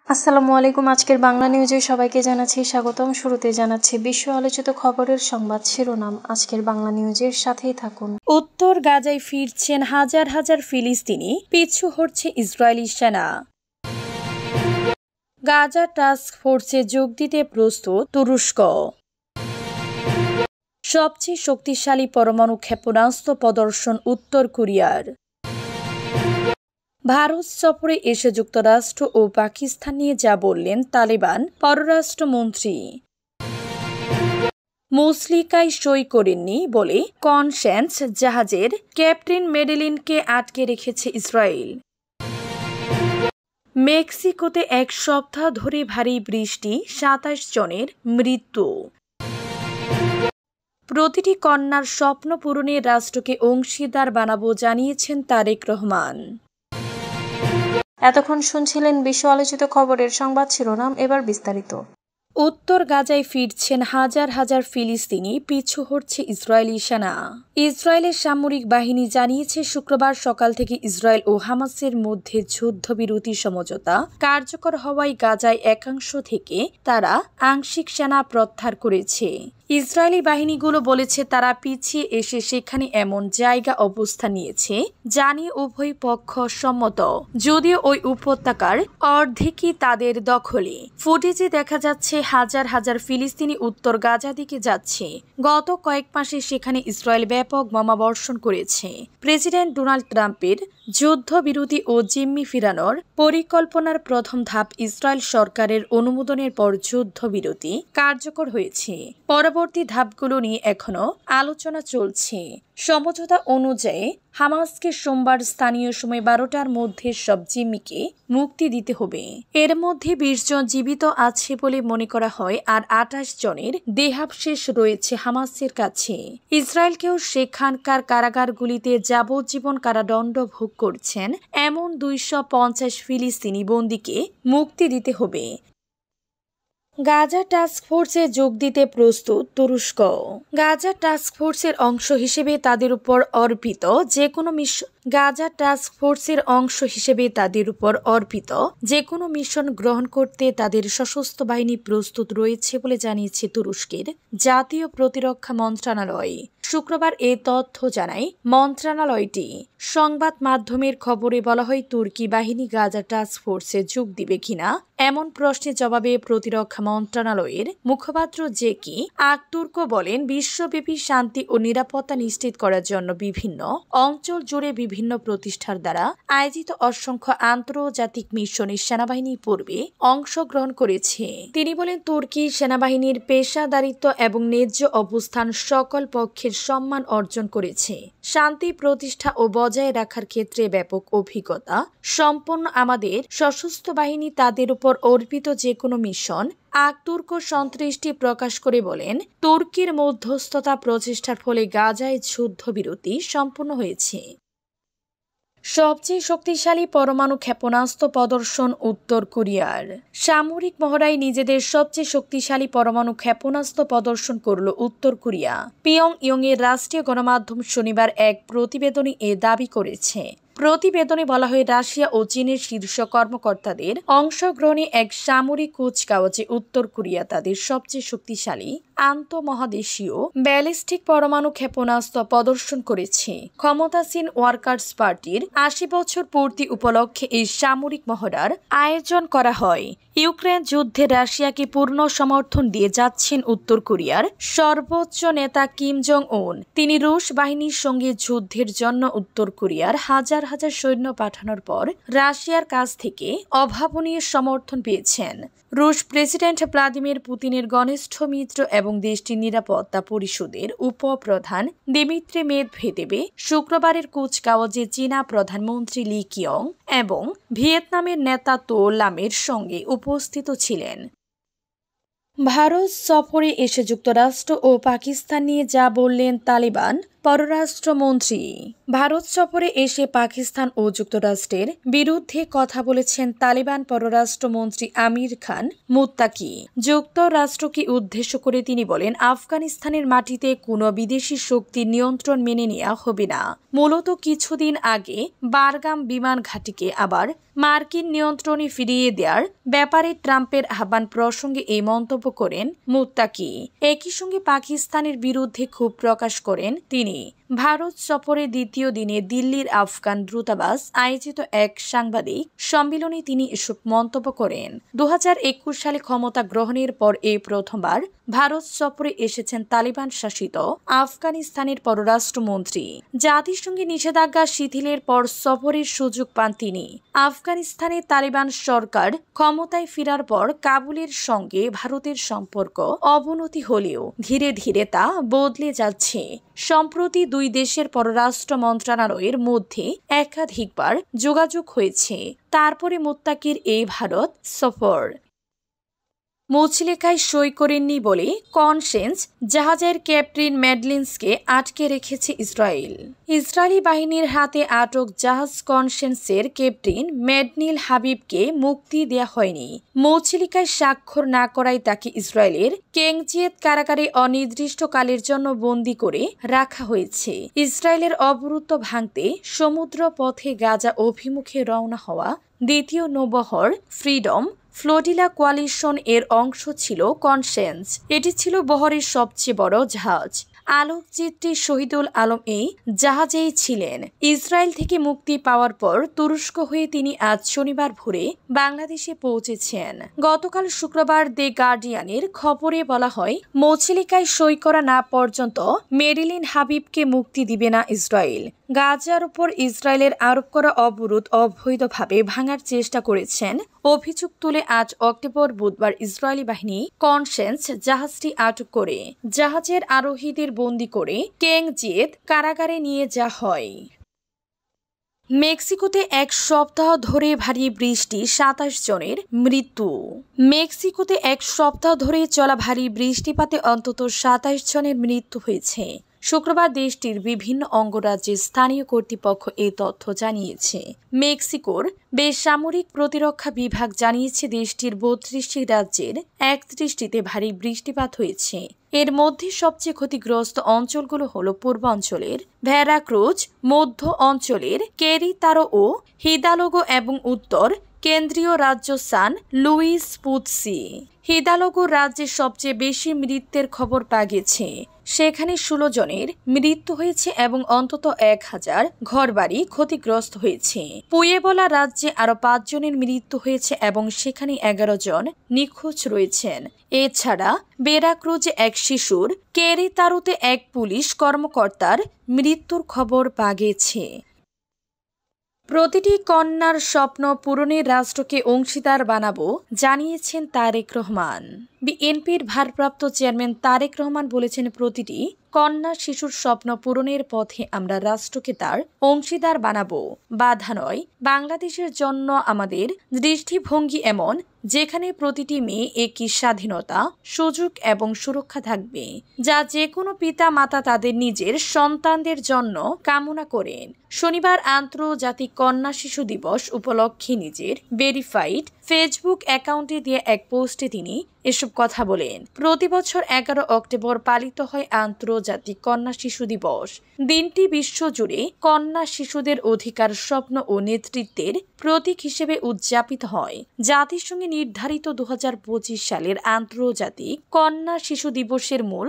আসসালামু আলাইকুম। আজকের বাংলা নিউজে সবাইকে জানাচ্ছি স্বাগতম। শুরুতে জানাচ্ছি বিশ্ব আলোচিত খবরের সংবাদ শিরোনাম। আজকের বাংলা নিউজের সাথেই থাকুন। উত্তর গাজায় ফিরছেন হাজার হাজার ফিলিস্তিনি, পিছু হটছে ইসরায়েলি সেনা। গাজা টাস্ক ফোর্সে যোগ দিতে প্রস্তুত তুরস্ক। সবচেয়ে শক্তিশালী পরমাণু ক্ষেপণাস্ত্র প্রদর্শন উত্তর কোরিয়ার। ভারত সফরে এসে যুক্তরাষ্ট্র ও পাকিস্তান নিয়ে যা বললেন তালেবান পররাষ্ট্রমন্ত্রী। মুসলিকায় সই করেননি বলে কনসেন্স জাহাজের ক্যাপ্টেন মেডেলিনকে আটকে রেখেছে ইসরায়েল। মেক্সিকোতে এক সপ্তাহ ধরে ভারী বৃষ্টি, ২৭ জনের মৃত্যু। প্রতিটি কন্যার স্বপ্ন পূরণে রাষ্ট্রকে অংশীদার বানাবো জানিয়েছেন তারেক রহমান। এতক্ষণ শুনছিলেন বিশ্ব আলোচিত খবরের সংবাদ শিরোনাম, এবার বিস্তারিত। উত্তর গাজায় ফিরছেন হাজার হাজার ফিলিস্তিনি, পিছু হটছে ইসরায়েলি সেনা। ইসরায়েলের সামরিক বাহিনী জানিয়েছে শুক্রবার সকাল থেকে ইসরায়েল ও হামাসের মধ্যে যুদ্ধবিরতি সমঝোতা কার্যকর হওয়ায় গাজায় একাংশ থেকে তারা আংশিক সেনা প্রত্যাহার করেছে। ইসরায়েলি বাহিনীগুলো বলেছে তারা পিছিয়ে এসে সেখানে এমন জায়গা অবস্থান নিয়েছে যা নিয়ে উভয় পক্ষ সম্মত, যদিও ওই উপত্যকার অর্ধেকই তাদের দখলে। ফুটেজে দেখা যাচ্ছে হাজার হাজার ফিলিস্তিনি উত্তর গাজা দিকে যাচ্ছে। গত কয়েক মাসে সেখানে ইসরায়েল ব্যাপক বোমাবর্ষণ করেছে। প্রেসিডেন্ট ডোনাল্ড ট্রাম্পের যুদ্ধবিরতি ও জিম্মি ফিরানোর পরিকল্পনার প্রথম ধাপ ইসরায়েল সরকারের অনুমোদনের পর যুদ্ধবিরতি কার্যকর হয়েছে। পরবর্তী ধাপগুলো নিয়ে এখনো আলোচনা চলছে। সমঝোতা অনুযায়ী হামাসকে সোমবার স্থানীয় সময় ১২টার মধ্যে সব জিম্মিকে মুক্তি দিতে হবে। এর মধ্যে ২০ জন জীবিত আছে বলে মনে করা হয়, আর ২৮ জনের দেহাবশেষ রয়েছে হামাসের কাছে। ইসরায়েলকেও সেখানকার কারাগারগুলিতে যাবজ্জীবন কারাদণ্ড ভোগ করছেন এমন ২৫০ ফিলিস্তিনি বন্দীকে মুক্তি দিতে হবে। গাজা টাস্ক ফোর্সে যোগ দিতে প্রস্তুত তুরস্ক। গাজা টাস্ক ফোর্সের অংশ হিসেবে তাদের উপর অর্পিত যে কোনো মিশন গ্রহণ করতে তাদের সশস্ত্র বাহিনী প্রস্তুত রয়েছে বলে জানিয়েছে তুরস্কের জাতীয় প্রতিরক্ষা মন্ত্রণালয়। শুক্রবার এ তথ্য জানায় মন্ত্রণালয়টি। সংবাদ মাধ্যমের খবরে বলা হয়, তুর্কি বাহিনী গাজা টাস্ক ফোর্সে যোগ দিবে কিনা এমন প্রশ্নের জবাবে প্রতিরক্ষা মন্ত্রণালয়ের মুখপাত্র জেকি আকতুর্ক বলেন, বিশ্বব্যাপী শান্তি ও নিরাপত্তা নিশ্চিত করার জন্য বিভিন্ন অঞ্চল জুড়ে বিভিন্ন প্রতিষ্ঠার দ্বারা আয়োজিত অসংখ্য আন্তর্জাতিক মিশনে সেনাবাহিনী পূর্বে অংশগ্রহণ করেছে। তিনি বলেন, তুর্কি সেনাবাহিনীর পেশাদারিত্ব এবং ন্যায্য অবস্থান সকল পক্ষের সম্মান অর্জন করেছে। শান্তি প্রতিষ্ঠা ও বজায় রাখার ক্ষেত্রে ব্যাপক অভিজ্ঞতা সম্পন্ন আমাদের সশস্ত্র বাহিনী তাদের উপর অর্পিত যে কোনো মিশন। আকতুর্ক সন্তুষ্টি প্রকাশ করে বলেন, তুর্কির মধ্যস্থতা প্রচেষ্টার ফলে গাজায় যুদ্ধবিরতি সম্পন্ন হয়েছে। সবচেয়ে শক্তিশালী পরমাণু ক্ষেপণাস্ত্র প্রদর্শন উত্তর কোরিয়ার। সামরিক মহড়ায় নিজেদের সবচেয়ে শক্তিশালী পরমাণু ক্ষেপণাস্ত্র প্রদর্শন করল উত্তর কোরিয়া। পিয়ংইয়ং এর রাষ্ট্রীয় গণমাধ্যম শনিবার এক প্রতিবেদনে এ দাবি করেছে। প্রতিবেদনে বলা হয়, রাশিয়া ও চীনের শীর্ষ কর্মকর্তাদের অংশগ্রহণে এক সামরিক কুচকাওয়াজে উত্তর কোরিয়া তাদের সবচেয়ে শক্তিশালী আন্তঃমহাদেশীয় ব্যালিস্টিক পরমাণু ক্ষেপণাস্ত্র প্রদর্শন করেছে। ক্ষমতাসীন ওয়ার্কার্স পার্টির ৮০ বছর পূর্তি উপলক্ষে এই সামরিক মহড়ার আয়োজন করা হয়। ইউক্রেন যুদ্ধে রাশিয়াকে পূর্ণ সমর্থন দিয়ে যাচ্ছেন উত্তর কোরিয়ার সর্বোচ্চ নেতা কিম জং উন। তিনি রুশ বাহিনীর সঙ্গে যুদ্ধের জন্য উত্তর কোরিয়ার হাজার হাজার সৈন্য পাঠানোর পর রাশিয়ার কাছ থেকে অভাবনীয় সমর্থন পেয়েছেন। রুশ প্রেসিডেন্ট ভ্লাদিমির পুতিনের ঘনিষ্ঠ মিত্র এবং দেশটির নিরাপত্তা পরিষদের উপপ্রধান দিমিত্রি মেদভেদেভ শুক্রবারের কুচকাওয়াজে চীনা প্রধানমন্ত্রী লি কিয়ং এবং ভিয়েতনামের নেতা তো লামের সঙ্গে উপস্থিত ছিলেন। ভারত সফরে এসে যুক্তরাষ্ট্র ও পাকিস্তান নিয়ে যা বললেন তালেবান পররাষ্ট্রমন্ত্রী। ভারত সফরে এসে পাকিস্তান ও যুক্তরাষ্ট্রের বিরুদ্ধে কথা বলেছেন তালেবান পররাষ্ট্রমন্ত্রী আমির খান মুত্তাকি। যুক্তরাষ্ট্রকে উদ্দেশ্য করে তিনি বলেন, আফগানিস্তানের মাটিতে কোনো বিদেশি শক্তির নিয়ন্ত্রণ মেনে নেওয়া হবে না। মূলত কিছুদিন আগে বারগাম বিমান ঘাঁটিকে আবার মার্কিন নিয়ন্ত্রণে ফিরিয়ে দেওয়ার ব্যাপারে ট্রাম্পের আহ্বান প্রসঙ্গে এই মন্তব্য করেন মুত্তাকি। একই সঙ্গে পাকিস্তানের বিরুদ্ধে ক্ষোভ প্রকাশ করেন তিনি। ভারত সফরের দ্বিতীয় দিনে দিল্লির আফগান দূতাবাস আয়োজিত এক সাংবাদিক সম্মেলনে তিনি এসব মন্তব্য করেন। 2021 সালে ক্ষমতা গ্রহণের পর এই প্রথমবার ভারত সফরে এসেছেন তালিবান শাসিত আফগানিস্তানের পররাষ্ট্রমন্ত্রী। জাতিসংঘে নিষেধাজ্ঞা শিথিলের পর সফরের সুযোগ পান তিনি। আফগানিস্তানের তালিবান সরকার ক্ষমতায় ফেরার পর কাবুলের সঙ্গে ভারতের সম্পর্ক অবনতি হলেও ধীরে ধীরে তা বদলে যাচ্ছে। সম্প্রতি দুই দেশের পররাষ্ট্র মন্ত্রণালয়ের মধ্যে একাধিকবার যোগাযোগ হয়েছে। তারপরে মুত্তাকির এই ভারত সফর। মুচলেখায় সই করেননি বলে কনসেন্স জাহাজের ক্যাপ্টেন ম্যাডলিন্সকে আটকে রেখেছে ইসরায়েল। ইসরায়েলি বাহিনীর হাতে আটক জাহাজ কনসেন্সের ক্যাপ্টেন ম্যাডনিল হাবিবকে মুক্তি দেয়া হয়নি। মুচলিকায় স্বাক্ষর না করায় তাকে ইসরায়েলের কেংজিয়েত কারাগারে অনির্দিষ্টকালের জন্য বন্দী করে রাখা হয়েছে। ইসরায়েলের অবরুদ্ধ ভাঙতে সমুদ্র পথে গাজা অভিমুখে রওনা হওয়া দ্বিতীয় নৌবহর ফ্রিডম ফ্লোটিলা কোয়ালিশন এর অংশ ছিল কনসেন্স। এটি ছিল বহরের সবচেয়ে বড় জাহাজ। আলোকচিত্রী শহীদুল আলম এই জাহাজেই ছিলেন। ইসরায়েল থেকে মুক্তি পাওয়ার পর তুরস্ক হয়ে তিনি আজ শনিবার ভোরে বাংলাদেশে পৌঁছেছেন। গতকাল শুক্রবার দ্য গার্ডিয়ানের খবরে বলা হয়, মুচলিকায় সই করা না পর্যন্ত মেরিলিন হাবিবকে মুক্তি দিবে না ইসরায়েল। গাজার উপর ইসরায়েলের আরোপ করা অবরোধ অবৈধভাবে ভাঙার চেষ্টা করেছেন অভিযোগ তুলে আজ অক্টোবর বুধবার ইসরায়েলি বাহিনী কনসেন্স জাহাজটি আটক করে জাহাজের আরোহীদের বন্দী করে কেংজিয়েত কারাগারে নিয়ে যাওয়া হয়। মেক্সিকোতে এক সপ্তাহ ধরে ভারী বৃষ্টি, 27 জনের মৃত্যু। মেক্সিকোতে এক সপ্তাহ ধরে চলা ভারী বৃষ্টিপাতে অন্তত 27 জনের মৃত্যু হয়েছে। শুক্রবার দেশটির বিভিন্ন অঙ্গরাজ্যের স্থানীয় কর্তৃপক্ষ এই তথ্য জানিয়েছে। মেক্সিকোর বেসামরিক প্রতিরক্ষা বিভাগ জানিয়েছে দেশটির 32টি রাজ্যের 31টিতে ভারী বৃষ্টিপাত হয়েছে। এর মধ্যে সবচেয়ে ক্ষতিগ্রস্ত অঞ্চলগুলো হল পূর্বাঞ্চলের ভেরাক্রুজ, মধ্য অঞ্চলের কেরিতারো ও হিদালগো এবং উত্তর কেন্দ্রীয় রাজ্য সান লুইস পুতসি। হিদালগো রাজ্যে সবচেয়ে বেশি মৃত্যুর খবর পাওয়া গেছে। সেখানে 16 জনের মৃত্যু হয়েছে এবং অন্তত 1000 ঘরবাড়ি ক্ষতিগ্রস্ত হয়েছে। পুয়েবলা রাজ্যে আরো 5 জনের মৃত্যু হয়েছে এবং সেখানে 11 জন নিখোঁজ রয়েছেন। এছাড়া বেরাক্রুজে এক শিশুর, কেরিতারোতে এক পুলিশ কর্মকর্তার মৃত্যুর খবর পাওয়া গেছে। প্রতিটি কন্যার স্বপ্ন পূরণে রাষ্ট্রকে অংশীদার বানাবো জানিয়েছেন তারেক রহমান। বিএনপির ভারপ্রাপ্ত চেয়ারম্যান তারেক রহমান বলেছেন, প্রতিটি কন্যা শিশুর স্বপ্ন পূরণের পথে আমরা রাষ্ট্রকে তার অংশীদার বানাবো, বাধা নয়। বাংলাদেশের জন্য আমাদের দৃষ্টিভঙ্গি এমন, যেখানে প্রতিটি মেয়ে একই স্বাধীনতা, সুযোগ এবং সুরক্ষা থাকবে, যা যে কোনো পিতা মাতা তাদের নিজের সন্তানদের জন্য কামনা করেন। শনিবার আন্তর্জাতিক কন্যা শিশু দিবস উপলক্ষে নিজের ভেরিফাইড ফেসবুক অ্যাকাউন্টে দিয়ে এক পোস্টে তিনি এসব কথা বলেন। প্রতি বছর 11 অক্টোবর পালিত হয় আন্তর্জাতিক কন্যা শিশু দিবস। দিনটি বিশ্বজুড়ে কন্যা শিশুদের অধিকার, স্বপ্ন ও নেতৃত্বের প্রতীক হিসেবে উদযাপিত হয়। জাতিসংঘে নির্ধারিত 2025 সালের আন্তর্জাতিক কন্যা শিশু দিবসের মূল